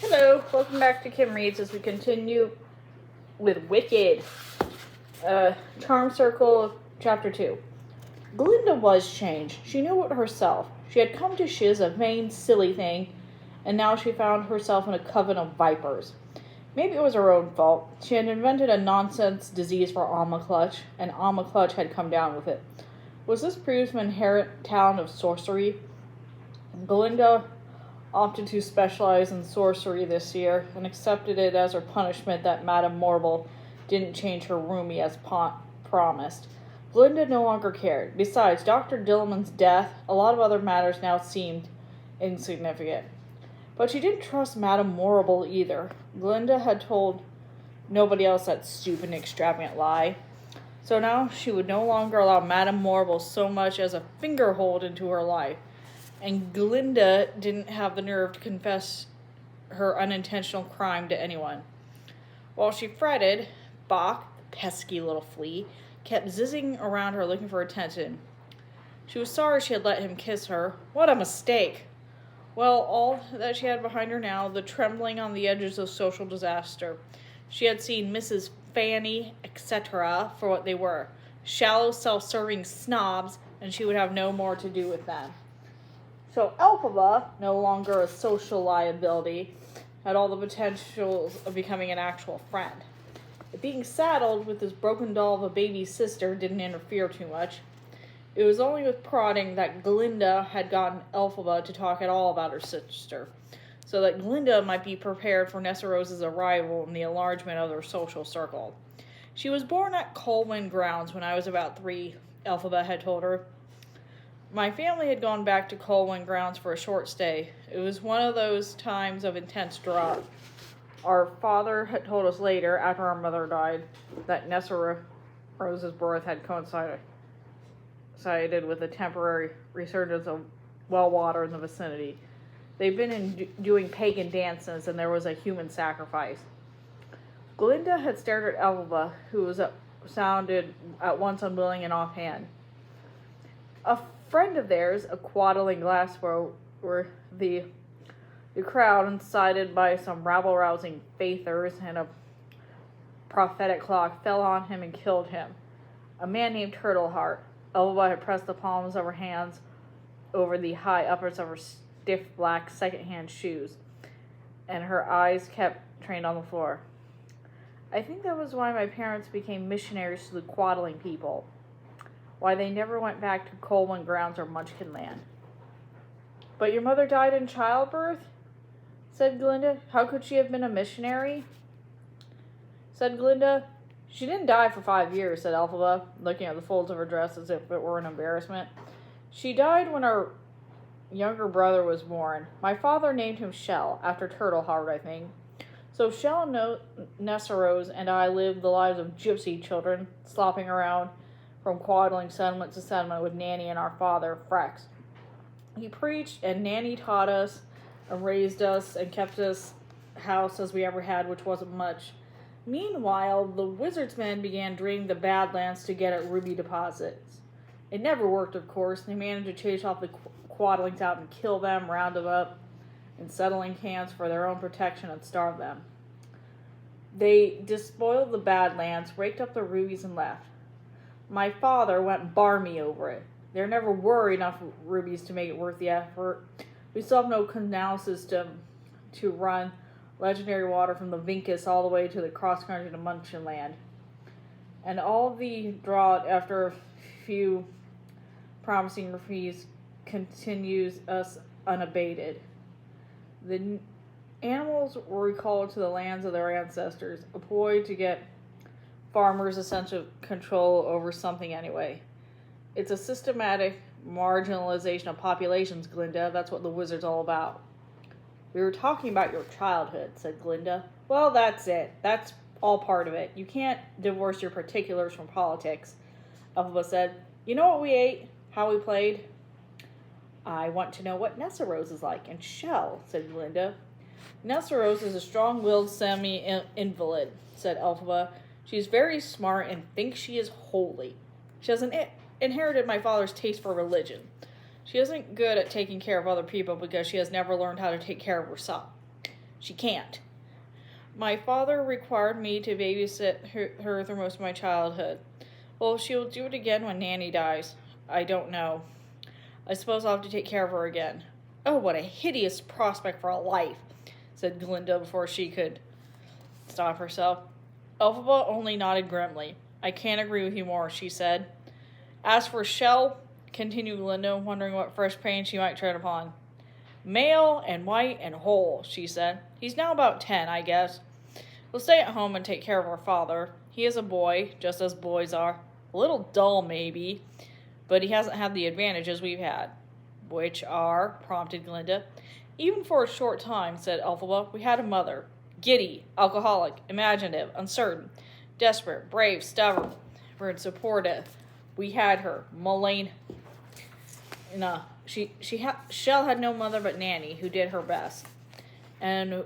Hello, welcome back to Kim Reads as we continue with Wicked. Charm Circle, Chapter 2. Glinda was changed. She knew it herself. She had come to shiz a vain, silly thing, and now she found herself in a coven of vipers. Maybe it was her own fault. She had invented a nonsense disease for Alma Clutch, and Alma Clutch had come down with it. Was this Prue's inherent talent of sorcery? Glinda opted to specialize in sorcery this year, and accepted it as her punishment that Madame Morble didn't change her roomie as promised. Glinda no longer cared. Besides, Dr. Dilliman's death, a lot of other matters now seemed insignificant. But she didn't trust Madame Morble either. Glinda had told nobody else that stupid and extravagant lie. So now she would no longer allow Madame Morble so much as a fingerhold into her life. And Glinda didn't have the nerve to confess her unintentional crime to anyone. While she fretted, Bach, the pesky little flea, kept zizzing around her looking for attention. She was sorry she had let him kiss her. What a mistake! Well, all that she had behind her now, the trembling on the edges of social disaster. She had seen Mrs. Fanny, etc., for what they were, shallow, self-serving snobs, and she would have no more to do with them. So Elphaba, no longer a social liability, had all the potentials of becoming an actual friend. If being saddled with this broken doll of a baby sister didn't interfere too much, it was only with prodding that Glinda had gotten Elphaba to talk at all about her sister, so that Glinda might be prepared for Nessarose's arrival and the enlargement of their social circle. She was born at Colwyn Grounds when I was about 3, Elphaba had told her. My family had gone back to Colwyn Grounds for a short stay. It was one of those times of intense drought. Our father had told us later, after our mother died, that Nessarose's birth had coincided with a temporary resurgence of well water in the vicinity. They'd been doing pagan dances, and there was a human sacrifice. Glinda had stared at Elphaba, who sounded at once unwilling and offhand. A friend of theirs, a quaddling glassblower, the crowd, incited by some rabble-rousing faithers and a prophetic clock, fell on him and killed him. A man named Turtleheart. Elphaba had pressed the palms of her hands over the high uppers of her stiff black second-hand shoes, and her eyes kept trained on the floor. I think that was why my parents became missionaries to the quaddling people. Why they never went back to Colwyn Grounds or Munchkin Land. But your mother died in childbirth? Said Glinda. How could she have been a missionary? Said Glinda. She didn't die for 5 years, said Elphaba, looking at the folds of her dress as if it were an embarrassment. She died when our younger brother was born. My father named him Shell, after Turtleheart, I think. So Shell, Nessarose, and I lived the lives of gypsy children, slopping around from quaddling settlement to settlement with Nanny and our father, Frex. He preached, and Nanny taught us, and raised us, and kept us house as we ever had, which wasn't much. Meanwhile, the wizard's men began draining the Badlands to get at ruby deposits. It never worked, of course. They managed to chase off the quaddlings out and kill them, round them up in settling camps for their own protection, and starve them. They despoiled the Badlands, raked up the rubies, and left. My father went barmy over it. There never were enough rubies to make it worth the effort. We still have no canal system to run legendary water from the Vincus all the way to the cross-country to Munchkin Land. And all the drought, after a few promising reefs, continues us unabated. The animals were recalled to the lands of their ancestors, a ploy to get farmers a sense of control over something anyway. It's a systematic marginalization of populations, Glinda. That's what the wizard's all about. We were talking about your childhood, said Glinda. Well, that's it. That's all part of it. You can't divorce your particulars from politics, Elphaba said. You know what we ate? How we played? I want to know what Nessarose is like. And Shell, said Glinda. Nessarose is a strong-willed semi-invalid, said Elphaba. She's very smart and thinks she is holy. She hasn't inherited my father's taste for religion. She isn't good at taking care of other people because she has never learned how to take care of herself. She can't. My father required me to babysit her through most of my childhood. Well, she'll do it again when Nanny dies. I don't know. I suppose I'll have to take care of her again. Oh, what a hideous prospect for a life, said Glinda before she could stop herself. Elphaba only nodded grimly. I can't agree with you more, she said. As for Shell, continued Glinda, wondering what fresh pain she might tread upon. Male and white and whole, she said. He's now about 10, I guess. We'll stay at home and take care of our father. He is a boy, just as boys are. A little dull, maybe, but he hasn't had the advantages we've had. Which are, prompted Glinda. Even for a short time, said Elphaba, we had a mother. Giddy, alcoholic, imaginative, uncertain, desperate, brave, stubborn, and supportive. We had her, Mullane. No, Shell had no mother but Nanny, who did her best. And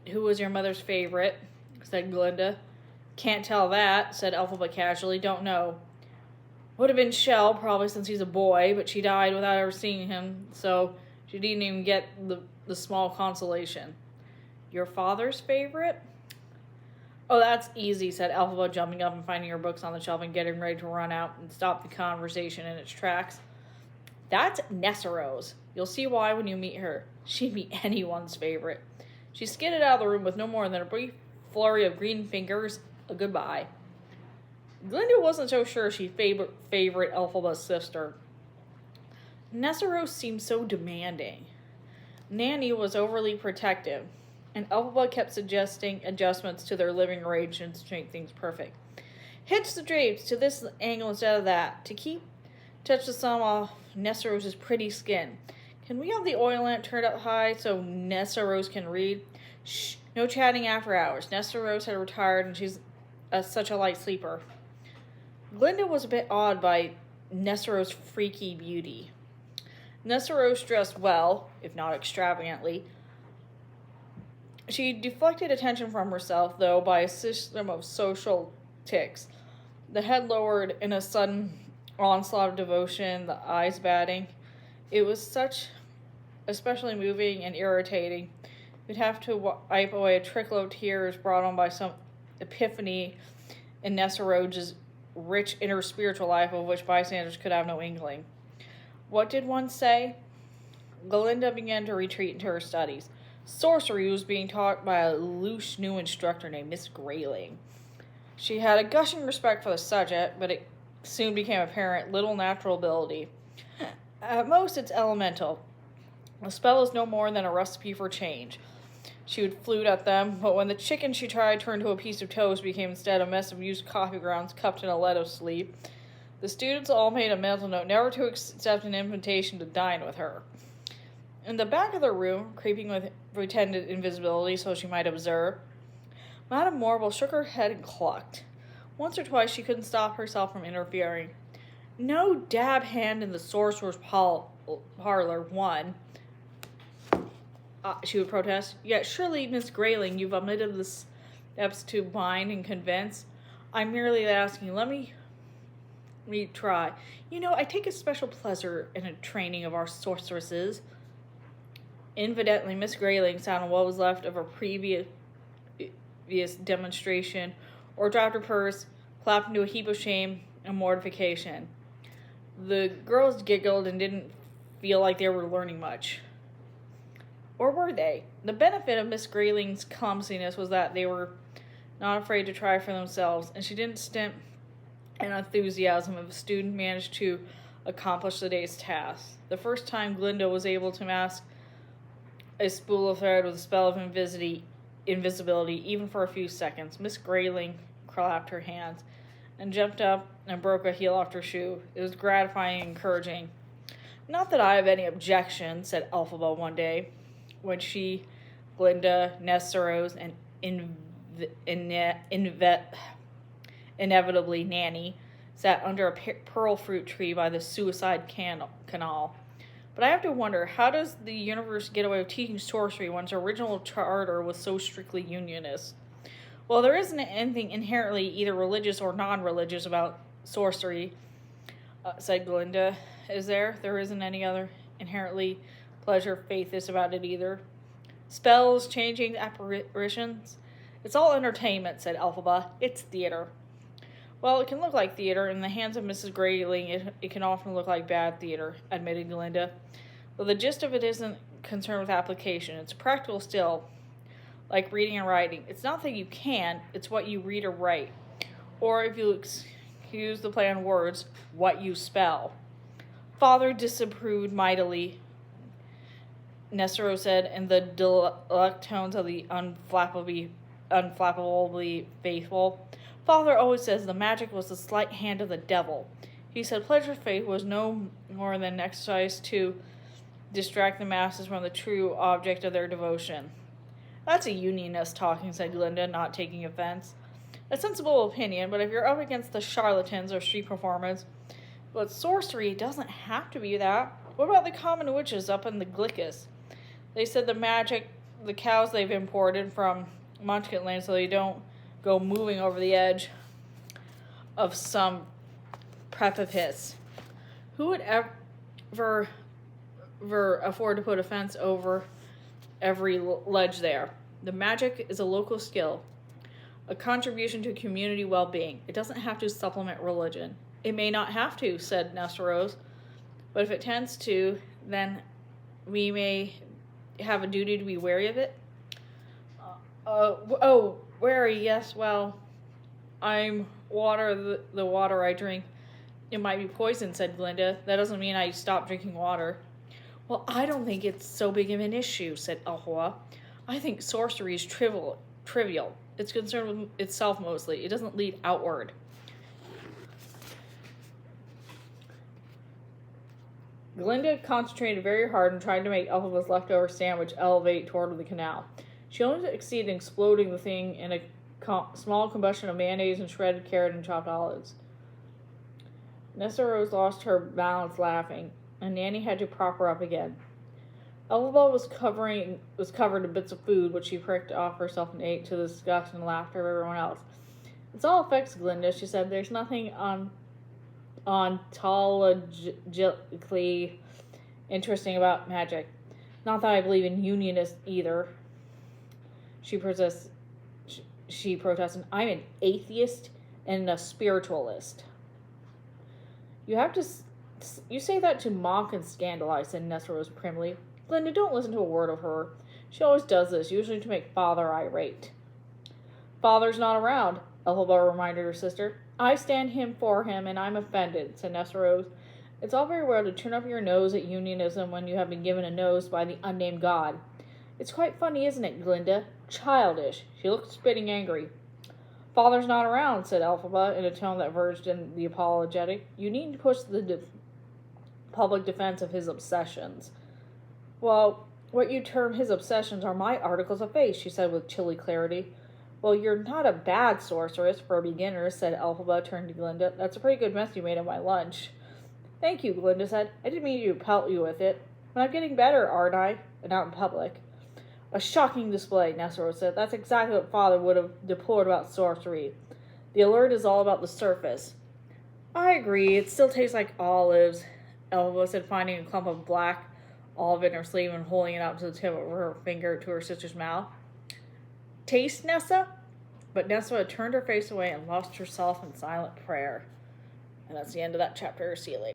who was your mother's favorite? Said Glinda. Can't tell that, said Elphaba casually. Don't know. Would have been Shell, probably since he's a boy, but she died without ever seeing him, so she didn't even get the small consolation. Your father's favorite? Oh, that's easy, said Elphaba, jumping up and finding her books on the shelf and getting ready to run out and stop the conversation in its tracks. That's Nessarose. You'll see why when you meet her. She'd be anyone's favorite. She skidded out of the room with no more than a brief flurry of green fingers, a goodbye. Glinda wasn't so sure she'd favorite Elphaba's sister. Nessarose seemed so demanding. Nanny was overly protective, and Elphaba kept suggesting adjustments to their living arrangements to make things perfect. Hitch the drapes to this angle instead of that, to touch the sun off Nessarose's pretty skin. Can we have the oil lamp turned up high so Nessarose can read? Shh, no chatting after hours. Nessarose had retired and she's such a light sleeper. Glinda was a bit awed by Nessarose's freaky beauty. Nessarose dressed well, if not extravagantly. She deflected attention from herself, though, by a system of social tics. The head lowered in a sudden onslaught of devotion, the eyes batting. It was such especially moving and irritating. You'd have to wipe away a trickle of tears brought on by some epiphany in Nessarose's rich inner spiritual life of which bystanders could have no inkling. What did one say? Glinda began to retreat into her studies. Sorcery was being taught by a loose new instructor named Miss Grayling. She had a gushing respect for the subject, but it soon became apparent little natural ability. At most, it's elemental. The spell is no more than a recipe for change. She would flute at them, but when the chicken she tried turned to a piece of toast became instead a mess of used coffee grounds cupped in a lead of sleep, the students all made a mental note never to accept an invitation to dine with her. In the back of the room, creeping with pretended invisibility so she might observe, Madame Morble shook her head and clucked. Once or twice she couldn't stop herself from interfering. No dab hand in the sorcerer's parlor, one. She would protest. Yet surely, Miss Grayling, you've omitted the steps to bind and convince. I'm merely asking. Let me try. You know, I take a special pleasure in a training of our sorceresses. Evidently, Miss Grayling sat on what was left of her previous demonstration, or dropped her purse, clapped into a heap of shame and mortification. The girls giggled and didn't feel like they were learning much. Or were they? The benefit of Miss Grayling's clumsiness was that they were not afraid to try for themselves, and she didn't stint in enthusiasm if a student managed to accomplish the day's task. The first time Glinda was able to mask a spool of thread with a spell of invisibility, even for a few seconds, Miss Grayling clapped her hands and jumped up and broke a heel off her shoe. It was gratifying and encouraging. Not that I have any objection, said Elphaba one day, when she, Glinda, Nessarose, and inevitably Nanny sat under a pearl fruit tree by the suicide canal. But I have to wonder, how does the universe get away with teaching sorcery when its original charter was so strictly unionist? Well, there isn't anything inherently either religious or non-religious about sorcery, said Glinda. Is there? There isn't any other inherently pleasure faithist about it either. Spells, changing apparitions. It's all entertainment, said Elphaba. It's theater. Well, it can look like theater. In the hands of Mrs. Grayling, it can often look like bad theater, admitted Glinda. But the gist of it isn't concerned with application. It's practical still, like reading and writing. It's not that you can, it's what you read or write. Or if you excuse the play on words, what you spell. Father disapproved mightily, Nessarose said in the deluxe tones of the unflappably faithful. Father always says the magic was the sleight hand of the devil. He said pleasure faith was no more than an exercise to distract the masses from the true object of their devotion. That's a unionist talking, said Glinda, not taking offense. A sensible opinion, but if you're up against the charlatans or street performers, but sorcery doesn't have to be that. What about the common witches up in the Glickus? They said the cows they've imported from Munchkin Land so they don't go moving over the edge of some precipice. Who would ever afford to put a fence over every ledge there? The magic is a local skill, a contribution to community well-being. It doesn't have to supplement religion. It may not have to, said Nessarose, but if it tends to, then we may have a duty to be wary of it. Wary, yes, well, I'm water, the water I drink. It might be poison, said Glinda. That doesn't mean I stop drinking water. Well, I don't think it's so big of an issue, said Elphaba. I think sorcery is trivial. It's concerned with itself mostly. It doesn't lead outward. Glinda concentrated very hard and tried to make Elphaba's leftover sandwich elevate toward the canal. She only succeeded in exploding the thing in a small combustion of mayonnaise and shredded carrot and chopped olives. Nessarose lost her balance laughing, and Nanny had to prop her up again. Elphaba was covered in bits of food, which she pricked off herself and ate to the disgust and laughter of everyone else. It's all effects, Glinda, she said. There's nothing ontologically interesting about magic. Not that I believe in unionists either. She protested. I'm an atheist and a spiritualist. You say that to mock and scandalize, said Nessarose primly. Glinda, don't listen to a word of her. She always does this, usually to make Father irate. Father's not around, Elphaba reminded her sister. I stand him for him, and I'm offended, said Nessarose. It's all very well to turn up your nose at unionism when you have been given a nose by the unnamed god. It's quite funny, isn't it, Glinda? Childish. She looked spitting angry. Father's not around, said Elphaba in a tone that verged in the apologetic. You needn't push the public defense of his obsessions. Well, what you term his obsessions are my articles of faith, she said with chilly clarity. Well, you're not a bad sorceress for a beginner, said Elphaba, turning to Glinda. That's a pretty good mess you made of my lunch. Thank you, Glinda said. I didn't mean to pelt you with it. But I'm getting better, aren't I? And out in public. A shocking display, Nessarose said. That's exactly what Father would have deplored about sorcery. The alert is all about the surface. I agree. It still tastes like olives, Elphaba said, finding a clump of black olive in her sleeve and holding it out to the tip of her finger to her sister's mouth. Taste, Nessa? But Nessa had turned her face away and lost herself in silent prayer. And that's the end of that chapter. See you later.